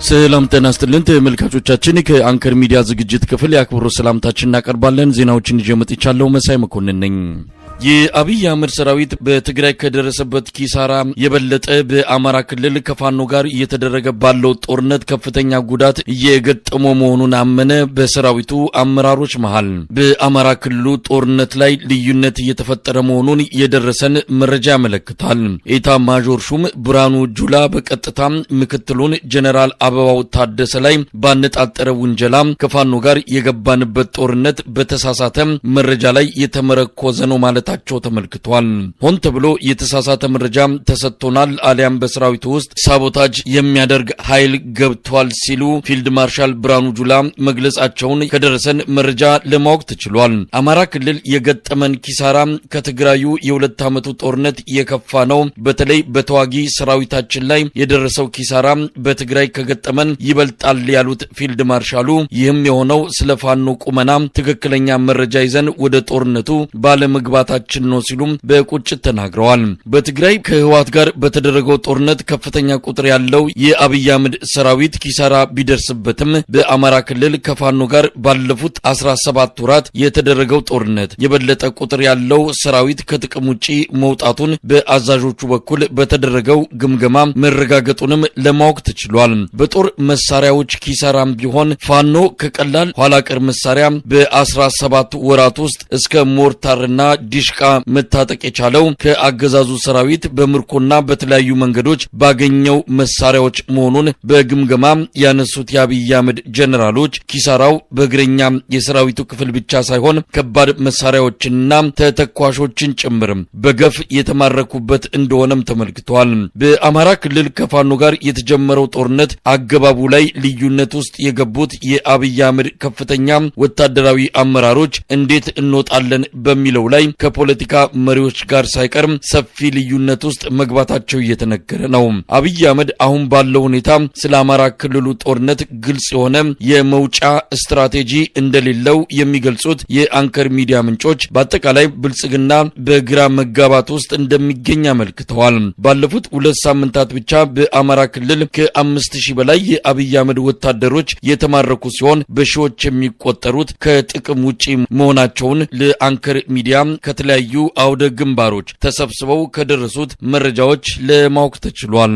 ሰላም ጤና ይስጥልን ተመልካቾቻችን ከአንከር ሚዲያ ዝግጅት ክፍል ያክብሩ ሰላምታችንን እናቀርባለን። ዜናዎችን ይዤ መጥቻለሁ። መሳይ መኮንን ነኝ። የአብይ አህመድ ሰራዊት በትግራይ ከደረሰበት ኪሳራ የበለጠ በአማራ ክልል ከፋኖ ጋር እየተደረገ ባለው ጦርነት ከፍተኛ ጉዳት እየገጠመው መሆኑን አመነ። በሰራዊቱ አመራሮች መሃል በአማራ ክልሉ ጦርነት ላይ ልዩነት እየተፈጠረ መሆኑን የደረሰን መረጃ ያመለክታል። ኤታ ማጆር ሹም ብርሃኑ ጁላ በቀጥታ ምክትሉን ጀነራል አበባው ታደሰ ላይ ባነጣጠረ ውንጀላ ከፋኖ ጋር የገባንበት ጦርነት በተሳሳተ መረጃ ላይ የተመረኮዘ ነው ማለት ታቸው ተመልክቷል። ሆን ተብሎ የተሳሳተ መረጃ ተሰጥቶናል አሊያም በሰራዊቱ ውስጥ ሳቦታጅ የሚያደርግ ኃይል ገብቷል ሲሉ ፊልድ ማርሻል ብርሃኑ ጁላ መግለጻቸውን ከደረሰን መረጃ ለማወቅ ተችሏል። አማራ ክልል የገጠመን ኪሳራ ከትግራዩ የሁለት ዓመቱ ጦርነት የከፋ ነው። በተለይ በተዋጊ ሰራዊታችን ላይ የደረሰው ኪሳራ በትግራይ ከገጠመን ይበልጣል ያሉት ፊልድ ማርሻሉ ይህም የሆነው ስለ ፋኖ ቁመና ትክክለኛ መረጃ ይዘን ወደ ጦርነቱ ባለመግባት ነው ሲሉም በቁጭት ተናግረዋል። በትግራይ ከህወሓት ጋር በተደረገው ጦርነት ከፍተኛ ቁጥር ያለው የአብይ አህመድ ሰራዊት ኪሳራ ቢደርስበትም በአማራ ክልል ከፋኖ ጋር ባለፉት 17 ወራት የተደረገው ጦርነት የበለጠ ቁጥር ያለው ሰራዊት ከጥቅም ውጪ መውጣቱን በአዛዦቹ በኩል በተደረገው ግምገማ መረጋገጡንም ለማወቅ ተችሏል። በጦር መሳሪያዎች ኪሳራም ቢሆን ፋኖ ከቀላል ኋላ ቀር መሳሪያ በ17 ወራት ውስጥ እስከ ሞርታርና ዲሽቃ መታጠቅ የቻለው ከአገዛዙ ሰራዊት በምርኮና በተለያዩ መንገዶች ባገኘው መሳሪያዎች መሆኑን በግምገማ ያነሱት የአብይ አህመድ ጀነራሎች ኪሳራው በእግረኛ የሰራዊቱ ክፍል ብቻ ሳይሆን ከባድ መሳሪያዎችንና ተተኳሾችን ጭምር በገፍ የተማረኩበት እንደሆነም ተመልክቷል። በአማራ ክልል ከፋኖ ጋር የተጀመረው ጦርነት አገባቡ ላይ ልዩነት ውስጥ የገቡት የአብይ አህመድ ከፍተኛ ወታደራዊ አመራሮች እንዴት እንወጣለን በሚለው ላይ ከፖለቲካ መሪዎች ጋር ሳይቀር ሰፊ ልዩነት ውስጥ መግባታቸው እየተነገረ ነው። አብይ አህመድ አሁን ባለው ሁኔታ ስለ አማራ ክልሉ ጦርነት ግልጽ የሆነ የመውጫ ስትራቴጂ እንደሌለው የሚገልጹት የአንከር ሚዲያ ምንጮች በአጠቃላይ ብልጽግና በግራ መጋባት ውስጥ እንደሚገኝ አመልክተዋል። ባለፉት 2 ሳምንታት ብቻ በአማራ ክልል ከ5000 በላይ የአብይ አህመድ ወታደሮች የተማረኩ ሲሆን በሺዎች የሚቆጠሩት ከጥቅም ውጪ መሆናቸውን ለአንከር ሚዲያ ከተለያዩ አውደ ግንባሮች ተሰብስበው ከደረሱት መረጃዎች ለማወቅ ተችሏል።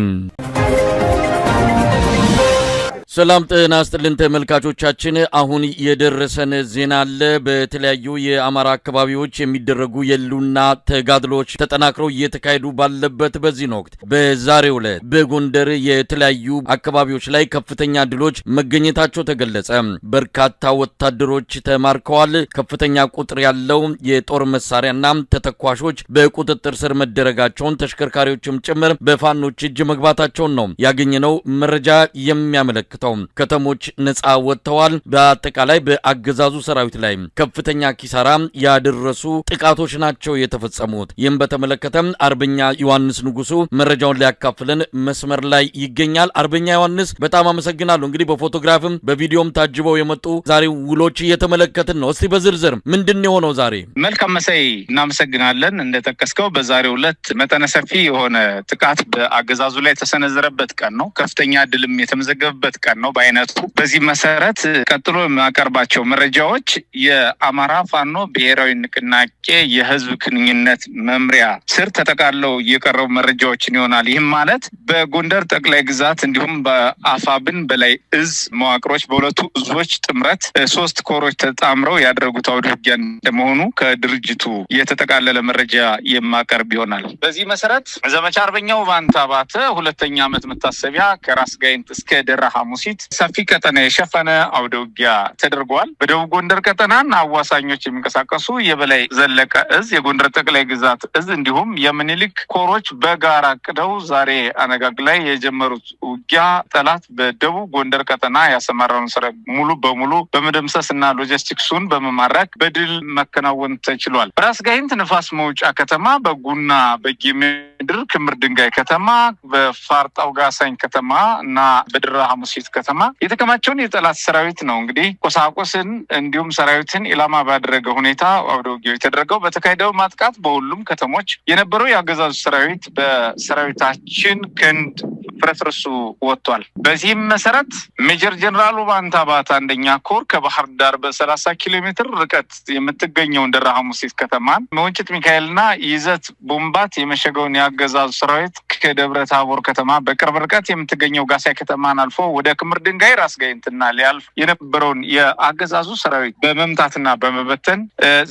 ሰላም ጤና ይስጥልን ተመልካቾቻችን፣ አሁን የደረሰን ዜና አለ። በተለያዩ የአማራ አካባቢዎች የሚደረጉ የሉና ተጋድሎች ተጠናክረው እየተካሄዱ ባለበት በዚህ ወቅት በዛሬው ዕለት በጎንደር የተለያዩ አካባቢዎች ላይ ከፍተኛ ድሎች መገኘታቸው ተገለጸ። በርካታ ወታደሮች ተማርከዋል። ከፍተኛ ቁጥር ያለው የጦር መሳሪያና ተተኳሾች በቁጥጥር ስር መደረጋቸውን፣ ተሽከርካሪዎችም ጭምር በፋኖች እጅ መግባታቸውን ነው ያገኘነው መረጃ የሚያመለክተው። ከተሞች ነፃ ወጥተዋል። በአጠቃላይ በአገዛዙ ሰራዊት ላይ ከፍተኛ ኪሳራ ያደረሱ ጥቃቶች ናቸው የተፈጸሙት። ይህም በተመለከተ አርበኛ ዮሐንስ ንጉሱ መረጃውን ሊያካፍለን መስመር ላይ ይገኛል። አርበኛ ዮሐንስ በጣም አመሰግናለሁ። እንግዲህ በፎቶግራፍም በቪዲዮም ታጅበው የመጡ ዛሬ ውሎች እየተመለከትን ነው። እስቲ በዝርዝር ምንድን የሆነው ዛሬ? መልካም መሳይ፣ እናመሰግናለን። እንደጠቀስከው በዛሬው ዕለት መጠነ ሰፊ የሆነ ጥቃት በአገዛዙ ላይ የተሰነዘረበት ቀን ነው። ከፍተኛ ድልም የተመዘገበበት ቀን ነው በአይነቱ። በዚህ መሰረት ቀጥሎ የማቀርባቸው መረጃዎች የአማራ ፋኖ ብሔራዊ ንቅናቄ የህዝብ ግንኙነት መምሪያ ስር ተጠቃለው የቀረቡ መረጃዎችን ይሆናል። ይህም ማለት በጎንደር ጠቅላይ ግዛት እንዲሁም በአፋብን በላይ እዝ መዋቅሮች በሁለቱ እዞች ጥምረት 3 ኮሮች ተጣምረው ያደረጉት አውደ ውጊያ እንደመሆኑ ከድርጅቱ የተጠቃለለ መረጃ የማቀርብ ይሆናል። በዚህ መሰረት ዘመቻ አርበኛው ባንታባተ 2ኛ ዓመት መታሰቢያ ከራስ ጋይንት እስከ ደራ ሐሙሲት ሰፊ ቀጠና የሸፈነ አውደ ውጊያ ተደርጓል። በደቡብ ጎንደር ቀጠናና አዋሳኞች የሚንቀሳቀሱ የበላይ ዘለቀ እዝ፣ የጎንደር ጠቅላይ ግዛት እዝ እንዲሁም የምኒልክ ኮሮች በጋራ አቅደው ዛሬ አነጋግ ላይ የጀመሩት ውጊያ ጠላት በደቡብ ጎንደር ቀጠና ያሰማራውን ሰራዊት ሙሉ በሙሉ በመደምሰስና ሎጂስቲክሱን በመማረክ በድል መከናወን ተችሏል። በራስ ጋይንት ንፋስ መውጫ ከተማ፣ በጉና በጌምድር ክምር ድንጋይ ከተማ፣ በፋርጣው ጋሳኝ ከተማ እና በድራ ሐሙሲት ከተማ የተከማቸውን የጠላት ሰራዊት ነው እንግዲህ ቁሳቁስን እንዲሁም ሰራዊትን ኢላማ ባደረገ ሁኔታ አውደ ውጊያው የተደረገው። በተካሄደው ማጥቃት በሁሉም ከተሞች የነበረው የአገዛዙ ሰራዊት በሰራዊታችን ክንድ ፍርስርሱ ወጥቷል። በዚህም መሰረት ሜጀር ጀነራል ባንታባት አንደኛ ኮር ከባህር ዳር በ30 ኪሎ ሜትር ርቀት የምትገኘው ደራ ሐሙሲት ከተማን መወንጭት ሚካኤልና ይዘት ቦምባት የመሸገውን ያገዛዙ ሰራዊት ከደብረ ታቦር ከተማ በቅርብ ርቀት የምትገኘው ጋሳይ ከተማን አልፎ ወደ ክምር ድንጋይ ራስ ጋይንትና ሊያልፍ የነበረውን የአገዛዙ ሰራዊት በመምታትና በመበተን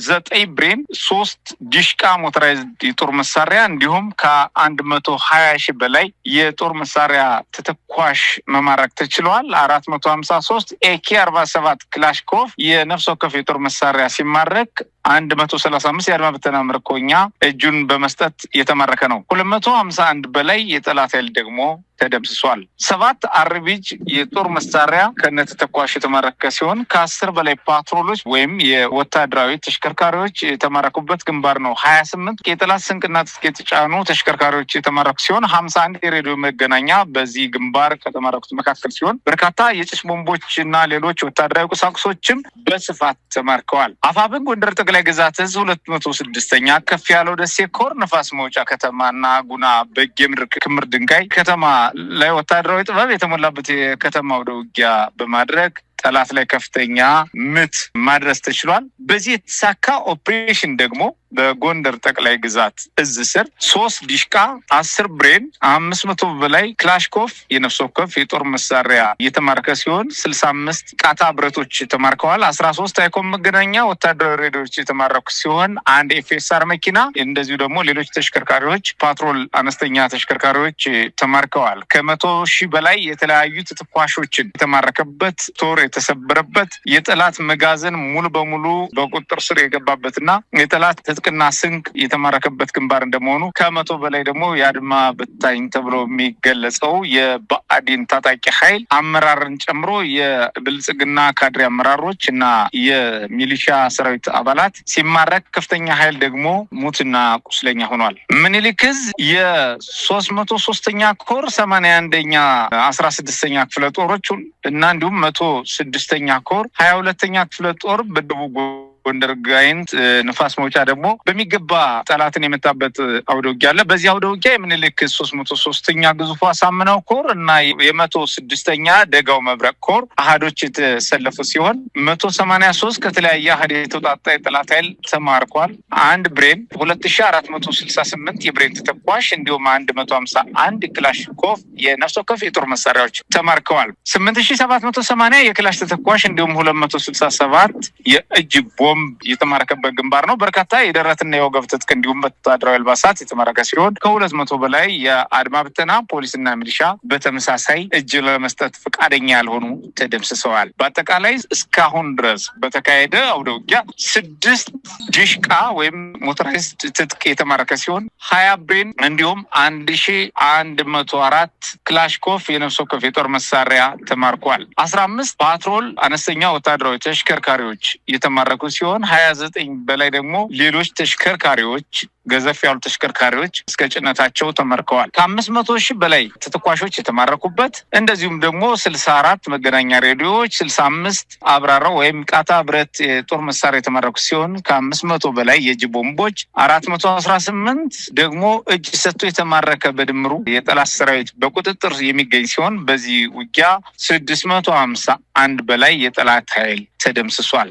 9 ብሬን 3 ዲሽቃ ሞተራይዝድ የጦር መሳሪያ እንዲሁም ከ120 ሺህ በላይ የጦር መሳሪያ ተተኳሽ መማረክ ተችሏል። 453 AK-47 ክላሽኮቭ የነፍስ ወከፍ የጦር መሳሪያ ሲማረክ 135 የአድማ ብተና ምርኮኛ እጁን በመስጠት የተማረከ ነው። 251 በላይ የጠላት ኃይል ደግሞ ተደምስሷል። 7 አርቢጅ የጦር መሳሪያ ከነተተኳሽ የተማረከ ሲሆን ከ10 በላይ ፓትሮሎች ወይም የወታደራዊ ተሽከርካሪዎች የተማረኩበት ግንባር ነው። 28 የጠላት ስንቅና ትጥቅ የተጫኑ ተሽከርካሪዎች የተማረኩ ሲሆን 51 የሬዲዮ መገናኛ በዚህ ግንባር ከተማረኩት መካከል ሲሆን በርካታ የጭስ ቦምቦችና ሌሎች ወታደራዊ ቁሳቁሶችም በስፋት ተማርከዋል። አፋብን ጎንደር ጠቅላይ ግዛት እዝ 206ኛ ከፍ ያለው ደሴ ኮር ነፋስ መውጫ ከተማና ጉና በጌምድር ክምር ድንጋይ ከተማ ላይ ወታደራዊ ጥበብ የተሞላበት የከተማ ወደ ውጊያ በማድረግ ጠላት ላይ ከፍተኛ ምት ማድረስ ተችሏል። በዚህ የተሳካ ኦፕሬሽን ደግሞ በጎንደር ጠቅላይ ግዛት እዝ ስር 3 ዲሽቃ 10 ብሬን 500 በላይ ክላሽኮቭ የነፍስ ወከፍ የጦር መሳሪያ የተማረከ ሲሆን 65 ቃታ ብረቶች ተማርከዋል። 13 አይኮም መገናኛ ወታደራዊ ሬዲዮዎች የተማረኩ ሲሆን 1 FSR መኪና እንደዚሁ ደግሞ ሌሎች ተሽከርካሪዎች ፓትሮል አነስተኛ ተሽከርካሪዎች ተማርከዋል። ከ100 ሺህ በላይ የተለያዩ ተተኳሾችን የተማረከበት ጦር የተሰበረበት የጠላት መጋዘን ሙሉ በሙሉ በቁጥጥር ስር የገባበትና የጠላት ትጥቅና ስንቅ የተማረከበት ግንባር እንደመሆኑ ከ100 በላይ ደግሞ የአድማ በታኝ ተብሎ የሚገለጸው የብአዴን ታጣቂ ኃይል አመራርን ጨምሮ የብልጽግና ካድሬ አመራሮች እና የሚሊሻ ሰራዊት አባላት ሲማረክ ከፍተኛ ኃይል ደግሞ ሙትና ቁስለኛ ሆኗል። ምኒልክ ዕዝ የ303ኛ ኮር 81ኛ 16ኛ ክፍለ ጦሮች እና እንዲሁም 106ኛ ኮር 22ኛ ክፍለ ጦር በደቡብ ጎንደር ጋይንት ንፋስ መውጫ ደግሞ በሚገባ ጠላትን የመታበት አውደ ውጊያ አለ። በዚህ አውደ ውጊያ የምኒልክ 303ኛ ግዙፉ አሳምነው ኮር እና የ106ኛ ደጋው መብረቅ ኮር አሃዶች የተሰለፉ ሲሆን 183 ከተለያየ አሃድ የተውጣጣ የጠላት ኃይል ተማርኳል። 1 ብሬን 2468 የብሬን ተተኳሽ እንዲሁም 151 ክላሽኮቭ የነፍስ ወከፍ የጦር መሳሪያዎች ተማርከዋል። 8780 የክላሽ ተተኳሽ እንዲሁም 267 የእጅ ቦምብ የተማረከበት ግንባር ነው። በርካታ የደረትና የወገብ ትጥቅ እንዲሁም ወታደራዊ አልባሳት የተማረከ ሲሆን ከ200 በላይ የአድማ ብተና ፖሊስና ሚሊሻ በተመሳሳይ እጅ ለመስጠት ፈቃደኛ ያልሆኑ ተደምስሰዋል። በአጠቃላይ እስካሁን ድረስ በተካሄደ አውደ ውጊያ 6 ዲሽቃ ወይም ሞተራይዝድ ትጥቅ የተማረከ ሲሆን 20 ብሬን እንዲሁም 1104 ክላሽኮቭ የነፍስ ወከፍ የጦር መሳሪያ ተማርኳል። 15 ፓትሮል አነስተኛ ወታደራዊ ተሽከርካሪዎች የተማረኩ ሲሆን 29 በላይ ደግሞ ሌሎች ተሽከርካሪዎች ገዘፍ ያሉ ተሽከርካሪዎች እስከ ጭነታቸው ተመርከዋል። ከ500 ሺህ በላይ ተተኳሾች የተማረኩበት እንደዚሁም ደግሞ 64 መገናኛ ሬዲዮዎች 65 አብራራው ወይም ቃታ ብረት የጦር መሳሪያ የተማረኩ ሲሆን ከ500 በላይ የእጅ ቦምቦች 418 ደግሞ እጅ ሰጥቶ የተማረከ በድምሩ የጠላት ሰራዊት በቁጥጥር የሚገኝ ሲሆን በዚህ ውጊያ 651 በላይ የጠላት ኃይል ተደምስሷል።